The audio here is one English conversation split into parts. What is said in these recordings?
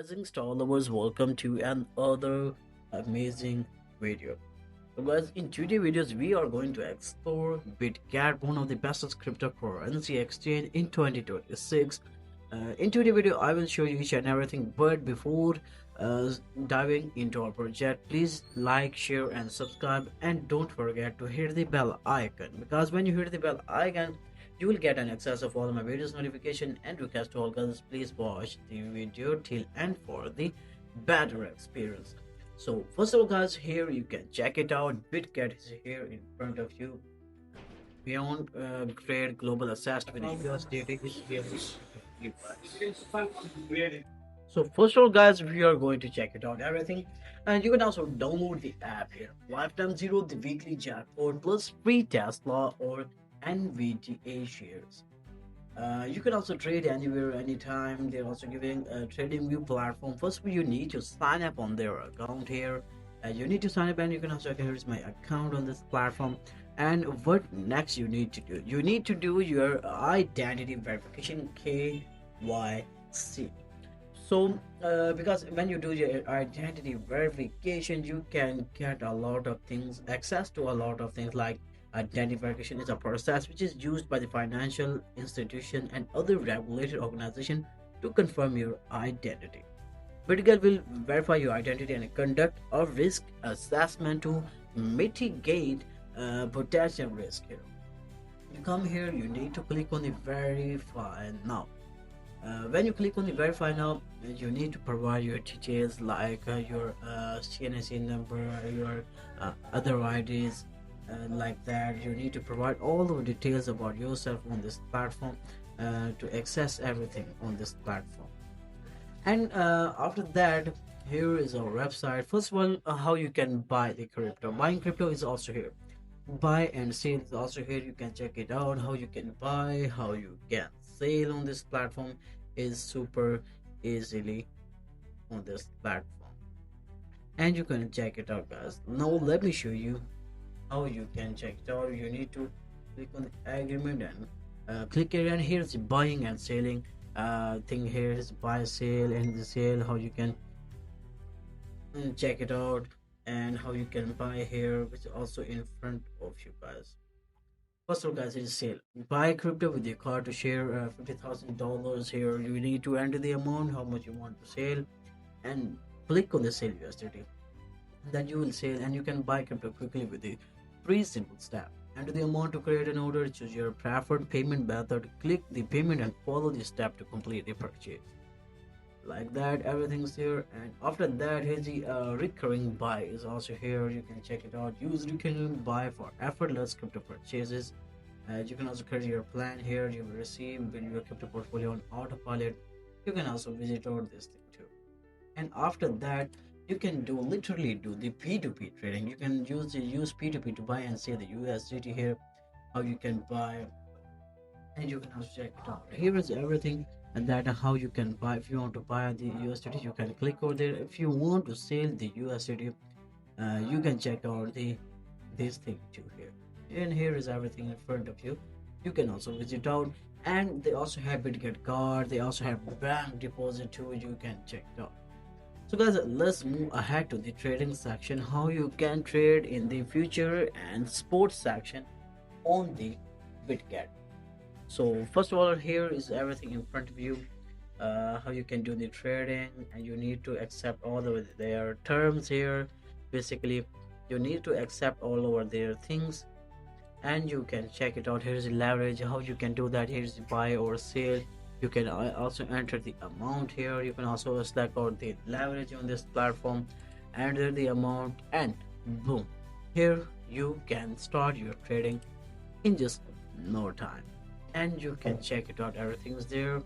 Rising Star Lovers, welcome to another amazing video. So guys, in today's videos, we are going to explore Bitget, one of the best cryptocurrency exchange in 2026. In today's video, I will show you each and everything. But before uh, diving into our project, please like, share, and subscribe. And don't forget to hit the bell icon because when you hit the bell icon, you will get an access of all my videos notification and request to all guys. Please watch the video till end for the better experience. So first of all guys, here you can check it out. Bitget is here in front of you. Beyond great global assessed with USDT is here. So first of all guys, we are going to check it out everything, and you can also download the app here. Lifetime Zero, the weekly jackpot plus free Tesla or NVDA shares. You can also trade anywhere, anytime. They're also giving a trading view platform. First, you need to sign up on their account here. You need to sign up, and you can also, here's my account on this platform. And what next you need to do? You need to do your identity verification, KYC. So because when you do your identity verification, you can get a lot of things, access to a lot of things. Like identity verification is a process which is used by the financial institution and other regulated organization to confirm your identity. Bitget will verify your identity and conduct a risk assessment to mitigate potential risk here. You come here, you need to click on the verify now. When you click on the verify now, you need to provide your details like your CNSC number, your other IDs, like that. You need to provide all the details about yourself on this platform to access everything on this platform. And after that, here is our website. First of all, how you can buy the crypto. Buying crypto is also here. Buy and sell is also here. You can check it out. How you can buy, how you can sell on this platform is super easily on this platform, and you can check it out guys. Now let me show you how you can check it out. You need to click on the agreement and click here, and here's the buying and selling thing. Here is buy, sale, and the sale, how you can check it out, and how you can buy here, which is also in front of you guys. First of all, guys, it is sale. Buy crypto with your card to share $50,000 here. You need to enter the amount, how much you want to sell, and click on the sale USDT. Then you will sell, and you can buy crypto quickly with the three simple steps. Enter the amount to create an order, choose your preferred payment method, click the payment, and follow the step to complete the purchase. Like that, everything's here. And after that, here's the recurring buy is also here. You can check it out. Use recurring buy for effortless crypto purchases. You can also create your plan here. You will receive build your crypto portfolio on autopilot. You can also visit out this thing too. And after that, you can literally do the P2P trading. You can use P2P to buy and sell the USDT here. How you can buy, and you can also check it out. Here is everything, and that how you can buy. If you want to buy the USDT, you can click over there. If you want to sell the USDT, you can check out this thing too here. And here is everything in front of you. You can also visit out, and they also have Bitget card. They also have bank deposit too. You can check it out. So guys, let's move ahead to the trading section. How you can trade in the future and sports section on the Bitget. So first of all, here is everything in front of you. How you can do the trading, and you need to accept all of their terms here. Basically, you need to accept all over their things, and you can check it out. Here's the leverage, how you can do that. Here's the buy or sale. You can also enter the amount here. You can also select out the leverage on this platform, enter the amount, and boom, here you can start your trading in just no time. And you can check it out, everything's there.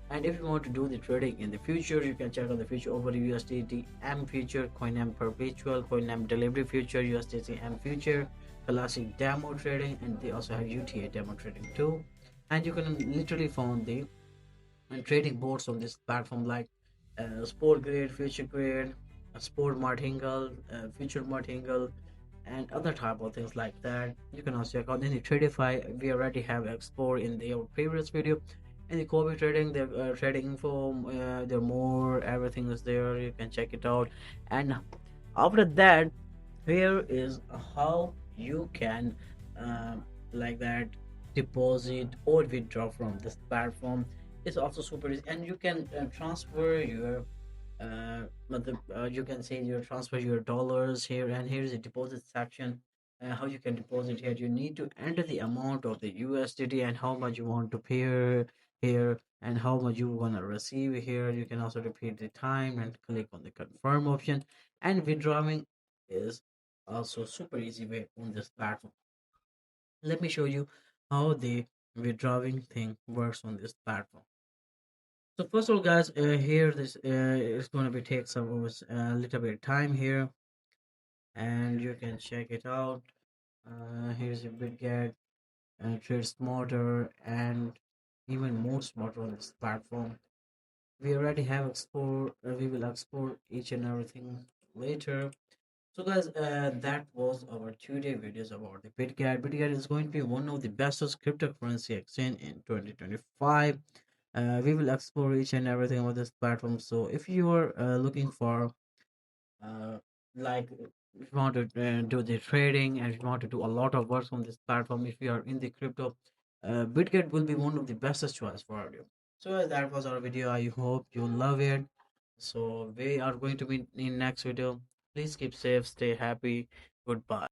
And if you want to do the trading in the future, you can check out the future over the USDT M future, coin M perpetual, coin M delivery future, USDT M future, classic demo trading, and they also have UTA demo trading too. And you can literally find the trading boards on this platform, like sport grade, future grade, sport martingale, future martingale, and other type of things like that. You can also check out any Tradify. We already have explored in the previous video. And the copy trading, the trading info, there more, everything is there. You can check it out. And after that, here is how you can like that deposit or withdraw from this platform. It's also super easy, and you can transfer your you can say you transfer your dollars here, and here is the deposit section. How you can deposit here, you need to enter the amount of the USDT and how much you want to pay here, and how much you want to receive here. You can also repeat the time and click on the confirm option. And withdrawing is also super easy way on this platform. Let me show you how the withdrawing thing works on this platform. So first of all, guys, here this is going to be take some a little bit of time here, and you can check it out. Here's a Bitget, trade smarter and even more smarter on this platform. We already have explore. We will explore each and everything later. So guys, that was our 2 day videos about the Bitget. Bitget is going to be one of the best cryptocurrency exchange in 2025. We will explore each and everything about this platform. So if you are looking for uh, like if you want to do the trading and if you want to do a lot of work on this platform, if you are in the crypto, Bitget will be one of the bestest choice for you. So that was our video. I hope you love it. So we are going to be in next video. Please keep safe, stay happy. Goodbye.